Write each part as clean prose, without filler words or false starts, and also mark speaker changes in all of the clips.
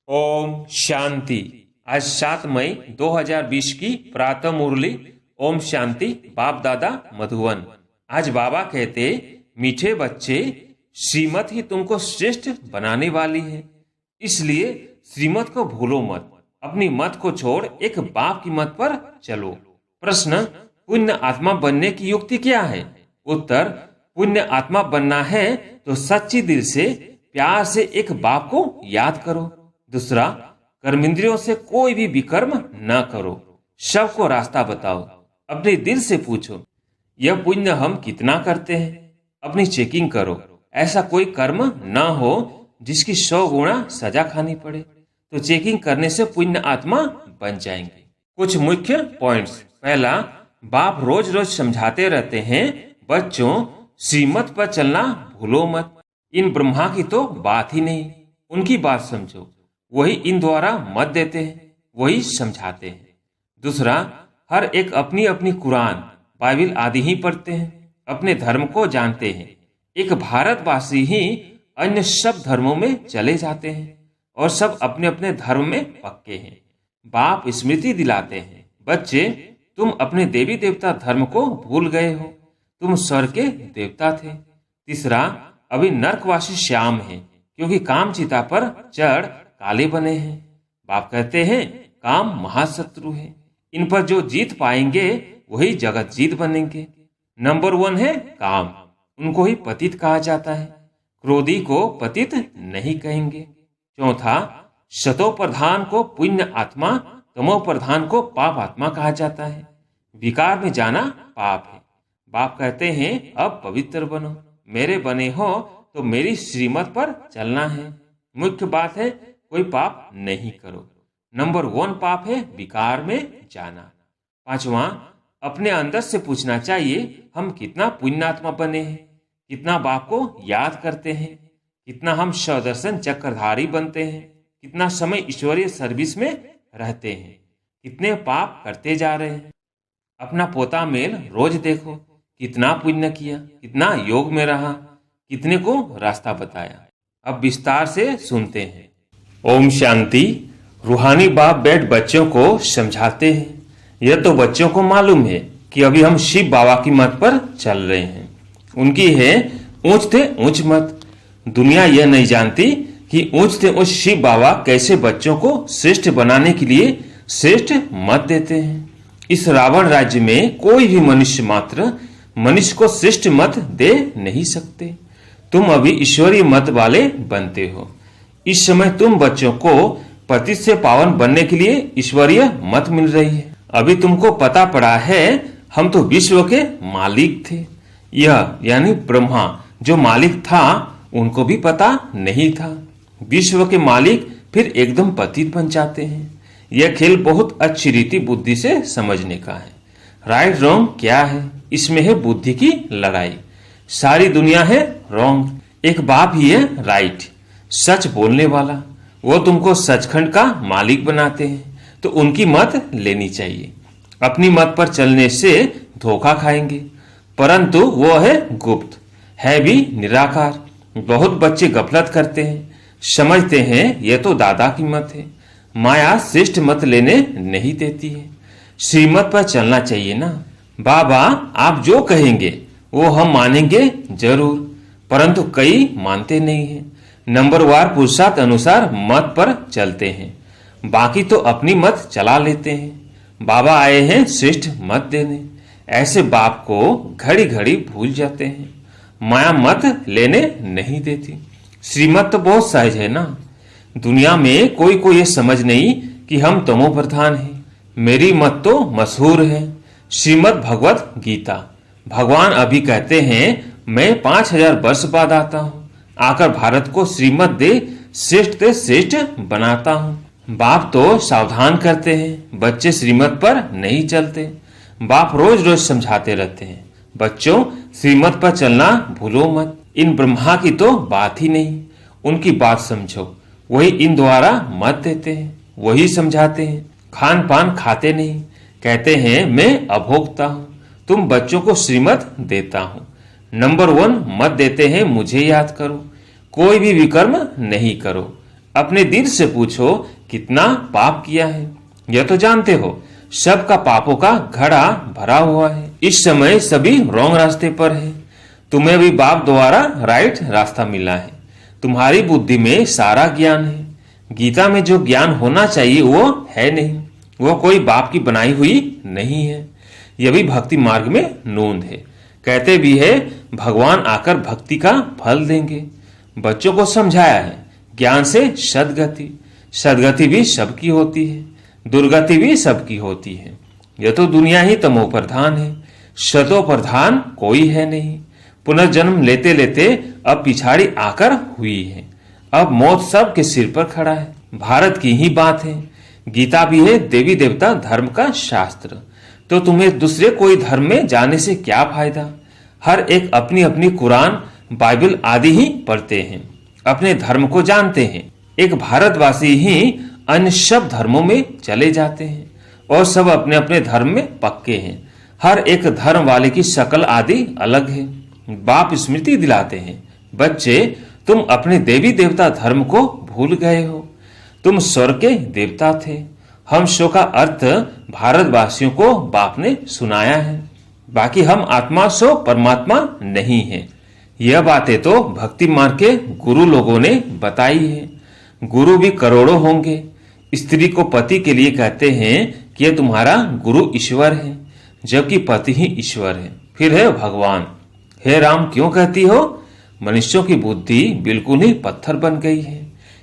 Speaker 1: ओम शांति। आज 7 मई 2020 की प्रातः मुरली। ओम शांति। बाप दादा मधुवन। आज बाबा कहते, मीठे बच्चे, श्रीमत ही तुमको श्रेष्ठ बनाने वाली है, इसलिए श्रीमत को भूलो मत। अपनी मत को छोड़ एक बाप की मत पर चलो। प्रश्न, पुण्य आत्मा बनने की युक्ति क्या है? उत्तर, पुण्य आत्मा बनना है तो सच्ची दिल से प्यार से एक बाप को याद करो। दूसरा, कर्मेंद्रियों से कोई भी विकर्म न करो, सबको रास्ता बताओ। अपने दिल से पूछो, यह पुण्य हम कितना करते हैं? अपनी चेकिंग करो। ऐसा कोई कर्म न हो जिसकी 100 गुना सजा खानी पड़े, तो चेकिंग करने से पुण्य आत्मा बन जाएंगे। कुछ मुख्य पॉइंट्स। पहला, बाप रोज रोज समझाते रहते हैं, बच्चों श्रीमत पर चलना भूलो मत। इन ब्रह्मा की तो बात ही नहीं, उनकी बात समझो। वही इन द्वारा मत देते हैं, वही समझाते हैं। दूसरा, हर एक अपनी अपनी कुरान, बाइबिल आदि ही पढ़ते हैं, अपने धर्म को जानते हैं। एक भारतवासी ही अन्य सब धर्मों में चले जाते हैं और सब अपने अपने धर्म में पक्के हैं। बाप स्मृति दिलाते हैं, बच्चे तुम अपने देवी देवता धर्म को भूल गए हो, तुम स्वर्ग के देवता थे। तीसरा, अभी नरकवासी श्याम है, क्योंकि काम चिता पर चढ़ काले बने हैं। बाप कहते हैं, काम महाशत्रु है, इन पर जो जीत पाएंगे वही जगत जीत बनेंगे। नंबर 1 है काम, उनको ही पतित कहा जाता है, क्रोधी को पतित नहीं कहेंगे। चौथा, शतो प्रधान को पुण्य आत्मा, तमो प्रधान को पाप आत्मा कहा जाता है। विकार में जाना पाप है। बाप कहते हैं, अब पवित्र बनो, मेरे बने हो तो मेरी श्रीमत पर चलना है। मुख्य बात है, कोई पाप नहीं करो। नंबर 1 पाप है विकार में जाना। पांचवा, अपने अंदर से पूछना चाहिए, हम कितना पुण्यात्मा बने हैं, कितना बाप को याद करते हैं, कितना हम सदर्शन चक्रधारी बनते हैं, कितना समय ईश्वरीय सर्विस में रहते हैं, कितने पाप करते जा रहे हैं। अपना पोता मेल रोज देखो, कितना पुण्य किया, कितना योग में रहा, कितने को रास्ता बताया। अब विस्तार से सुनते हैं। ओम शांति। रूहानी बाप बैठ बच्चों को समझाते हैं। यह तो बच्चों को मालूम है कि अभी हम शिव बाबा की मत पर चल रहे हैं। उनकी है ऊंच थे ऊंच मत। दुनिया यह नहीं जानती कि ऊंच थे ऊंच शिव बाबा कैसे बच्चों को श्रेष्ठ बनाने के लिए श्रेष्ठ मत देते हैं। इस रावण राज्य में कोई भी मनुष्य मात्र मनुष्य को श्रेष्ठ मत दे नहीं सकते। तुम अभी ईश्वरीय मत वाले बनते हो। इस समय तुम बच्चों को पतित से पावन बनने के लिए ईश्वरीय मत मिल रही है। अभी तुमको पता पड़ा है, हम तो विश्व के मालिक थे। यह यानी ब्रह्मा जो मालिक था, उनको भी पता नहीं था। विश्व के मालिक फिर एकदम पतित बन जाते हैं। यह खेल बहुत अच्छी रीति बुद्धि से समझने का है। राइट रॉन्ग क्या है, इसमें है बुद्धि की लड़ाई। सारी दुनिया है रॉन्ग, एक बाप ही है राइट, सच बोलने वाला। वो तुमको सचखंड का मालिक बनाते हैं, तो उनकी मत लेनी चाहिए। अपनी मत पर चलने से धोखा खाएंगे, परंतु वो है गुप्त, है भी निराकार। बहुत बच्चे गफलत करते हैं, समझते हैं ये तो दादा की मत है। माया श्रेष्ठ मत लेने नहीं देती है। श्रीमत पर चलना चाहिए ना। बाबा आप जो कहेंगे वो हम मानेंगे जरूर, परंतु कई मानते नहीं हैं। नंबरवार पुरुषार्थ अनुसार मत पर चलते हैं, बाकी तो अपनी मत चला लेते हैं। बाबा आए हैं श्रेष्ठ मत देने। ऐसे बाप को घड़ी घड़ी भूल जाते हैं। माया मत लेने नहीं देती। श्रीमत तो बहुत सहज है ना। दुनिया में कोई को ये समझ नहीं कि हम तमो प्रधान हैं। मेरी मत तो मशहूर है, श्रीमद भगवत गीता। भगवान अभी कहते हैं, मैं 5000 वर्ष बाद आता हूँ, आकर भारत को श्रीमत दे श्रेष्ठ से श्रेष्ठ बनाता हूँ। बाप तो सावधान करते हैं, बच्चे श्रीमत पर नहीं चलते। बाप रोज रोज समझाते रहते हैं, बच्चों श्रीमत पर चलना भूलो मत। इन ब्रह्मा की तो बात ही नहीं, उनकी बात समझो। वही इन द्वारा मत देते हैं, वही समझाते हैं। खान पान खाते नहीं, कहते हैं मैं अभोक्ता हूँ, तुम बच्चों को श्रीमत देता हूँ। नंबर 1 मत देते हैं, मुझे याद करो, कोई भी विकर्म नहीं करो, अपने दिल से पूछो कितना पाप किया है। यह तो जानते हो सबका पापों का घड़ा भरा हुआ है। इस समय सभी रॉन्ग रास्ते पर है। तुम्हें भी बाप द्वारा राइट रास्ता मिला है। तुम्हारी बुद्धि में सारा ज्ञान है। गीता में जो ज्ञान होना चाहिए वो है नहीं। वो कोई बाप की बनाई हुई नहीं है। यह भी भक्ति मार्ग में नोंद है। कहते भी है भगवान आकर भक्ति का फल देंगे। बच्चों को समझाया है ज्ञान से सदगति। सदगति भी सबकी होती है, दुर्गति भी सबकी होती है। यह तो दुनिया ही तमो प्रधान है, सतो प्रधान कोई है नहीं। पुनर्जन्म लेते लेते अब पिछाड़ी आकर हुई है। अब मौत सबके सिर पर खड़ा है। भारत की ही बात है। गीता भी है देवी देवता धर्म का शास्त्र। तो तुम्हें दूसरे कोई धर्म में जाने से क्या फायदा। हर एक अपनी अपनी कुरान बाइबल आदि ही पढ़ते हैं, अपने धर्म को जानते हैं। एक भारतवासी ही अन्य सब धर्मों में चले जाते हैं और सब अपने अपने धर्म में पक्के हैं। हर एक धर्म वाले की शक्ल आदि अलग है। बाप स्मृति दिलाते हैं बच्चे तुम अपने देवी देवता धर्म को भूल गए हो। तुम स्वर्ग के देवता थे। हम शो का अर्थ भारतवासियों को बाप ने सुनाया है। बाकी हम आत्मा सो परमात्मा नहीं है। यह बातें तो भक्ति मार्ग के गुरु लोगों ने बताई है। गुरु भी करोड़ों होंगे। स्त्री को पति के लिए कहते हैं कि यह तुम्हारा गुरु ईश्वर है, जबकि पति ही ईश्वर है। फिर है भगवान। हे राम क्यों कहती हो। मनुष्यों की बुद्धि बिल्कुल ही पत्थर बन गई है।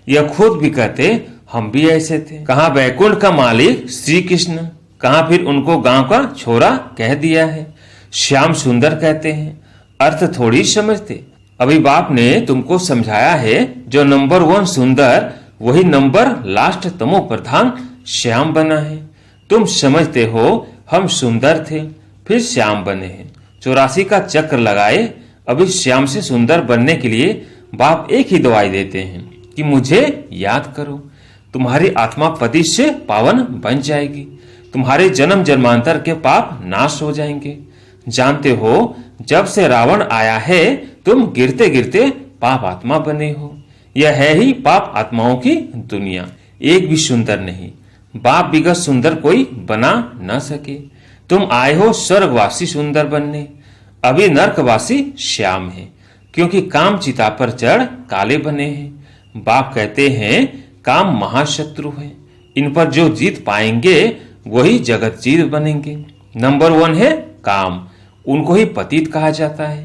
Speaker 1: यह खुद भी कहते हम भी ऐसे थे। कहाँ वैकुंठ का मालिक श्री कृष्ण, कहाँ फिर उनको गांव का छोरा कह दिया है। श्याम सुंदर कहते हैं, अर्थ थोड़ी समझते। अभी बाप ने तुमको समझाया है जो नंबर 1 सुंदर वही नंबर लास्ट तमो प्रधान श्याम बना है। तुम समझते हो हम सुंदर थे फिर श्याम बने हैं। 84 का चक्र लगाए। अभी श्याम से सुंदर बनने के लिए बाप एक ही दवाई देते हैं कि मुझे याद करो। तुम्हारी आत्मा पति से पावन बन जाएगी। तुम्हारे जन्म जन्मांतर के पाप नाश हो जाएंगे। जानते हो जब से रावण आया है तुम गिरते गिरते पाप आत्मा बने हो। यह है ही पाप आत्माओं की दुनिया। एक भी सुंदर नहीं। बाप बिगत सुंदर कोई बना न सके। तुम आए हो स्वर्गवासी सुंदर बनने। अभी नरकवासी श्याम है, क्योंकि काम चिता पर चढ़ काले बने हैं। बाप कहते हैं काम महाशत्रु है। इन पर जो जीत पाएंगे वही जगत जीत बनेंगे। नंबर 1 है काम। उनको ही पतित कहा जाता है।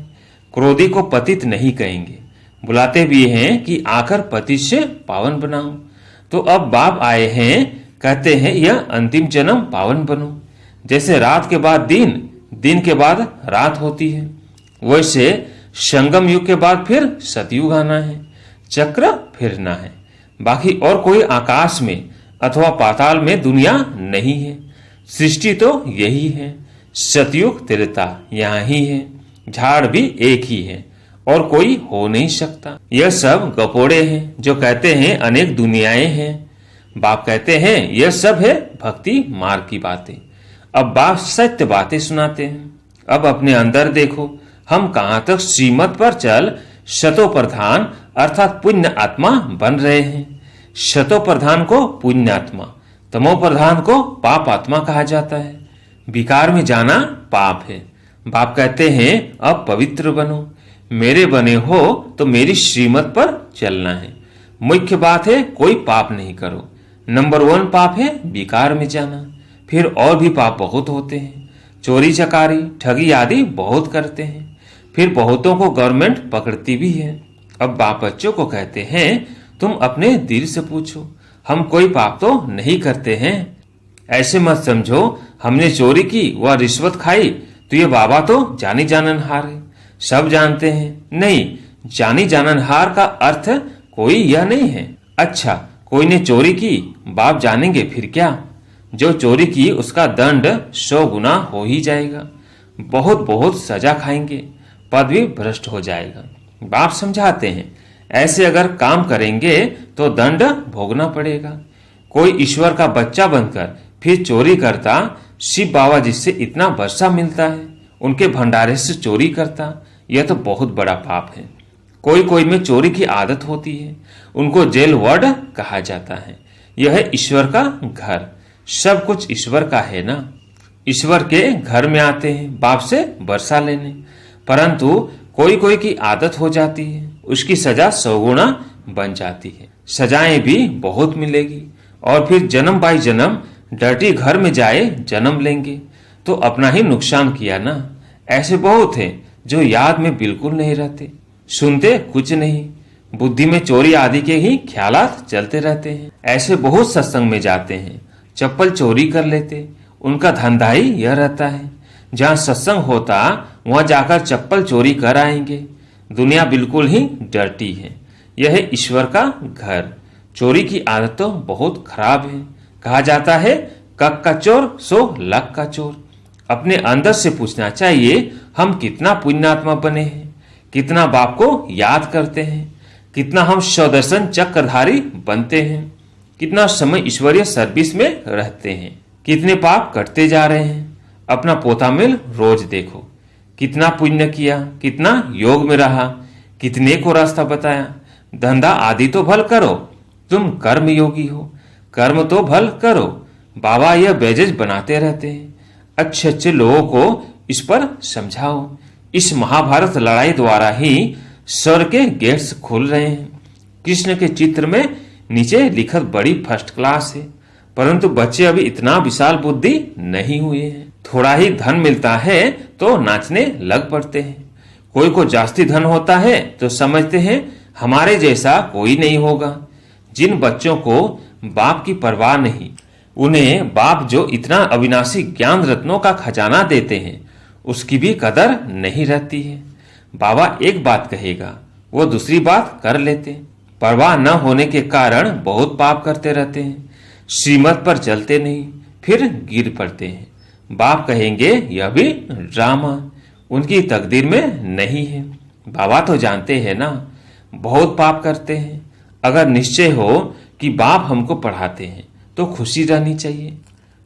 Speaker 1: क्रोधी को पतित नहीं कहेंगे। बुलाते भी हैं कि आकर पतित से पावन बनाओ। तो अब बाप आए हैं, कहते हैं यह अंतिम जन्म पावन बनो। जैसे रात के बाद दिन, दिन के बाद रात होती है, वैसे संगम युग के बाद फिर सतयुग आना है, चक्र फिरना है। बाकी और कोई आकाश में अथवा पाताल में दुनिया नहीं है। सृष्टि तो यही है। सतयुग त्रेता यहाँ ही है। झाड़ भी एक ही है और कोई हो नहीं सकता। यह सब गपोड़े हैं जो कहते हैं अनेक दुनियाएं हैं। बाप कहते हैं यह सब है भक्ति मार्ग की बातें। अब बाप सत्य बातें सुनाते हैं। अब अपने अंदर देखो हम कहाँ तक श्रीमत पर चल शतो प्रधान अर्थात पुण्य आत्मा बन रहे हैं। शतो प्रधान को पुण्य आत्मा, तमो प्रधान को पाप आत्मा कहा जाता है। विकार में जाना पाप है। बाप कहते हैं अब पवित्र बनो। मेरे बने हो तो मेरी श्रीमत पर चलना है। मुख्य बात है कोई पाप नहीं करो। नंबर 1 पाप है विकार में जाना। फिर और भी पाप बहुत होते हैं। चोरी चकारी ठगी आदि बहुत करते हैं। फिर बहुतों को गवर्नमेंट पकड़ती भी है। अब बाप बच्चों को कहते हैं तुम अपने दिल से पूछो, हम कोई पाप तो नहीं करते हैं। ऐसे मत समझो हमने चोरी की व रिश्वत खाई तो ये बाबा तो जानी जाननहार है, सब जानते हैं। नहीं, जानी जाननहार का अर्थ कोई यह नहीं है। अच्छा, कोई ने चोरी की, बाप जानेंगे फिर क्या। जो चोरी की उसका दंड 100 गुना हो ही जाएगा। बहुत बहुत सजा खाएंगे, पद भी भ्रष्ट हो जाएगा। बाप समझाते हैं ऐसे अगर काम करेंगे तो दंड भोगना पड़ेगा। कोई ईश्वर का बच्चा बनकर फिर चोरी करता, शिव बाबा जिससे इतना वर्षा मिलता है उनके भंडारे से चोरी करता, यह तो बहुत बड़ा पाप है। कोई कोई में चोरी की आदत होती है, उनको जेल वर्ड कहा जाता है। यह है ईश्वर का घर, सब कुछ ईश्वर का है ना। ईश्वर के घर में आते हैं बाप से वर्षा लेने, परंतु कोई कोई की आदत हो जाती है, उसकी सजा 100 गुना बन जाती है। सजाएं भी बहुत मिलेगी और फिर जन्म बाई जन्म डर्टी घर में जाए जन्म लेंगे, तो अपना ही नुकसान किया ना। ऐसे बहुत हैं जो याद में बिल्कुल नहीं रहते, सुनते कुछ नहीं, बुद्धि में चोरी आदि के ही ख्यालात चलते रहते हैं। ऐसे बहुत सत्संग में जाते हैं, चप्पल चोरी कर लेते, उनका धंधा ही यह रहता है, जहाँ सत्संग होता वहां जाकर चप्पल चोरी कर आएंगे। दुनिया बिल्कुल ही डर्टी है। यह है ईश्वर का घर। चोरी की आदत तो बहुत खराब है। कहा जाता है कक का चोर सो लक का चोर। अपने अंदर से पूछना चाहिए, हम कितना पुण्यात्मा बने हैं, कितना बाप को याद करते हैं, कितना हम स्वदर्शन चक्रधारी बनते हैं, कितना समय ईश्वरीय सर्विस में रहते हैं, कितने पाप कटते जा रहे हैं। अपना पोता मिल रोज देखो, कितना पुण्य किया, कितना योग में रहा, कितने को रास्ता बताया। धंधा आदि तो भल करो, तुम कर्म योगी हो, कर्म तो भल करो। बाबा यह बेजज बनाते रहते हैं। अच्छे अच्छे लोगों को इस पर समझाओ। इस महाभारत लड़ाई द्वारा ही स्वर्ग के गेट्स खुल रहे हैं। कृष्ण के चित्र में नीचे लिखत बड़ी फर्स्ट क्लास है, परंतु बच्चे अभी इतना विशाल बुद्धि नहीं हुए हैं। थोड़ा ही धन मिलता है तो नाचने लग पड़ते हैं। कोई को जास्ती धन होता है तो समझते हैं हमारे जैसा कोई नहीं होगा। जिन बच्चों को बाप की परवाह नहीं, उन्हें बाप जो इतना अविनाशी ज्ञान रत्नों का खजाना देते हैं, उसकी भी कदर नहीं रहती है। बाबा एक बात कहेगा, वो दूसरी बात कर लेते। परवाह न होने के कारण बहुत पाप करते रहते हैं। श्रीमत पर चलते नहीं, फिर गिर पड़ते हैं। बाप कहेंगे यह भी ड्रामा, उनकी तकदीर में नहीं है। बाबा तो जानते हैं ना, बहुत पाप करते हैं। अगर निश्चय हो कि बाप हमको पढ़ाते हैं तो खुशी रहनी चाहिए।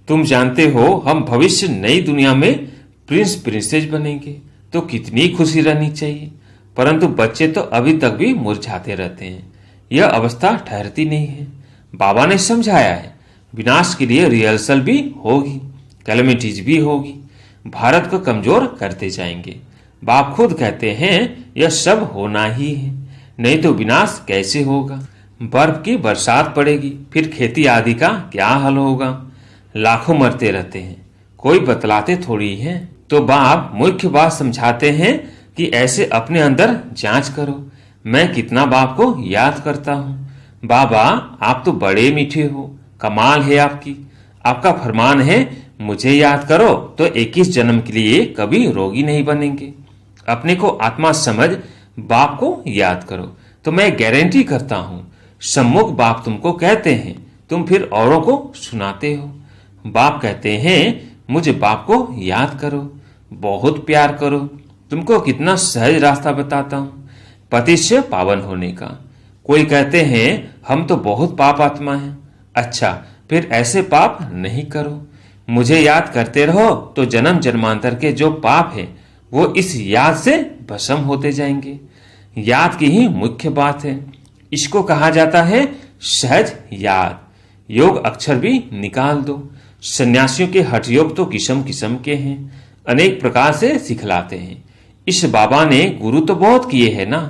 Speaker 1: तुम जानते हो हम भविष्य नई दुनिया में प्रिंस प्रिंसेस बनेंगे, तो कितनी खुशी रहनी चाहिए। परंतु बच्चे तो अभी तक भी मुरझाते रहते हैं। यह अवस्था ठहरती नहीं है। बाबा ने समझाया है, विनाश के लिए रिहर्सल भी होगी, कैलेमिटीज भी होगी, भारत को कमजोर करते जाएंगे। बाप खुद कहते हैं यह सब होना ही है, नहीं तो विनाश कैसे होगा। बर्फ की बरसात पड़ेगी, फिर खेती आदि का क्या हाल होगा। लाखों मरते रहते हैं, कोई बतलाते थोड़ी है। तो बाप मुख्य बात समझाते हैं कि ऐसे अपने अंदर जांच करो, मैं कितना बाप को याद करता हूँ। बाबा आप तो बड़े मीठे हो, कमाल है आपकी। आपका फरमान है मुझे याद करो तो 21 जन्म के लिए कभी रोगी नहीं बनेंगे। अपने को आत्मा समझ बाप को याद करो, तो मैं गारंटी करता हूं सम्मुख बाप तुमको कहते हैं, तुम फिर औरों को सुनाते हो। बाप कहते हैं मुझे बाप को याद करो, बहुत प्यार करो। तुमको कितना सहज रास्ता बताता हूं पति से पावन होने का। कोई कहते हैं हम तो बहुत पाप आत्मा हैं। अच्छा, फिर ऐसे पाप नहीं करो, मुझे याद करते रहो तो जन्म जन्मांतर के जो पाप है वो इस याद से भस्म होते जाएंगे। याद की ही मुख्य बात है। इसको कहा जाता है सहज याद। योग अक्षर भी निकाल दो। सन्यासियों के हठ योग तो किस्म किस्म के हैं, अनेक प्रकार से सिखलाते हैं। इस बाबा ने गुरु तो बहुत किए हैं ना।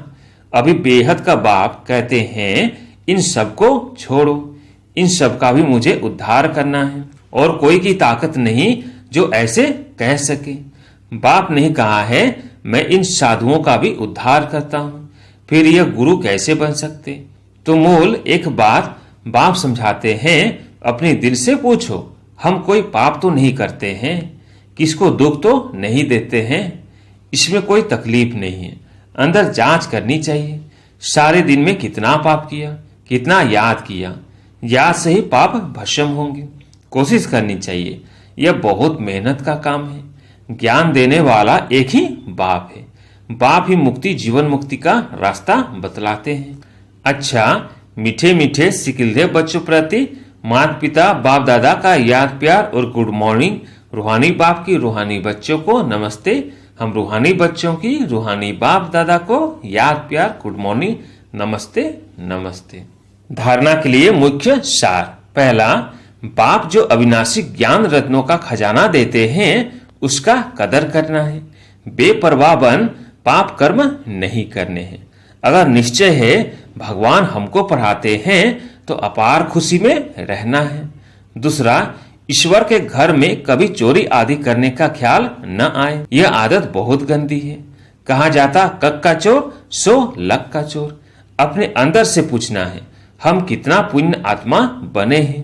Speaker 1: अभी बेहद का बाप कहते हैं इन सबको छोड़ो, इन सब का भी मुझे उद्धार करना है, और कोई की ताकत नहीं जो ऐसे कह सके। बाप ने कहा है मैं इन साधुओं का भी उद्धार करता हूं, फिर यह गुरु कैसे बन सकते। तो मूल एक बात बाप समझाते हैं, अपने दिल से पूछो, हम कोई पाप तो नहीं करते हैं, किसको दुख तो नहीं देते हैं, इसमें कोई तकलीफ नहीं है। अंदर जांच करनी चाहिए, सारे दिन में कितना पाप किया, कितना याद किया। याद से ही पाप भस्म होंगे। कोशिश करनी चाहिए, यह बहुत मेहनत का काम है। ज्ञान देने वाला एक ही बाप है। बाप ही मुक्ति जीवन मुक्ति का रास्ता बतलाते हैं। अच्छा, मीठे मीठे सिकिलदे बच्चों प्रति माता पिता बाप दादा का याद प्यार और गुड मॉर्निंग। रूहानी बाप की रूहानी बच्चों को नमस्ते। हम रूहानी बच्चों की रूहानी बाप दादा को याद प्यार गुड मॉर्निंग नमस्ते नमस्ते। धारणा के लिए मुख्य सार। पहला, बाप जो अविनाशी ज्ञान रत्नों का खजाना देते हैं उसका कदर करना है। बेपरवाह बन पाप कर्म नहीं करने हैं। अगर निश्चय है भगवान हमको पढ़ाते हैं तो अपार खुशी में रहना है। दूसरा, ईश्वर के घर में कभी चोरी आदि करने का ख्याल न आए। यह आदत बहुत गंदी है। कहा जाता कक का चोर सो लक का चोर। अपने अंदर से पूछना है हम कितना पुण्य आत्मा बने हैं।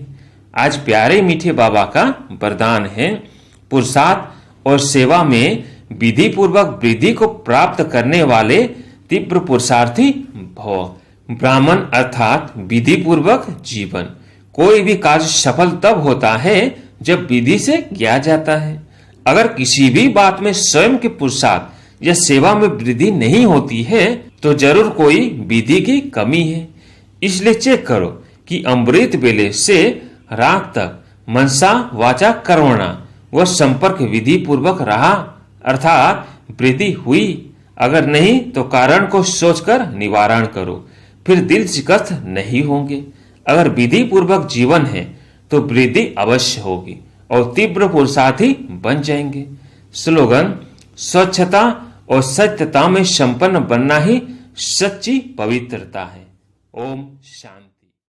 Speaker 1: आज प्यारे मीठे बाबा का वरदान है, पुरुषार्थ और सेवा में विधि पूर्वक वृद्धि को प्राप्त करने वाले तीव्र पुरुषार्थी भव। ब्राह्मण अर्थात विधि पूर्वक जीवन। कोई भी कार्य सफल तब होता है जब विधि से किया जाता है। अगर किसी भी बात में स्वयं के पुरुषार्थ या सेवा में वृद्धि नहीं होती है तो जरूर कोई विधि की कमी है। इसलिए चेक करो कि अमृत बेले से रात तक मनसा वाचा कर्मणा वह संपर्क विधि पूर्वक रहा, अर्थात वृद्धि हुई। अगर नहीं तो कारण को सोचकर निवारण करो, फिर दिल शिकस्त नहीं होंगे। अगर विधि पूर्वक जीवन है तो वृद्धि अवश्य होगी और तीव्र पुरुषार्थी बन जाएंगे। स्लोगन, स्वच्छता और सत्यता में संपन्न बनना ही सच्ची पवित्रता है। ओम शांति।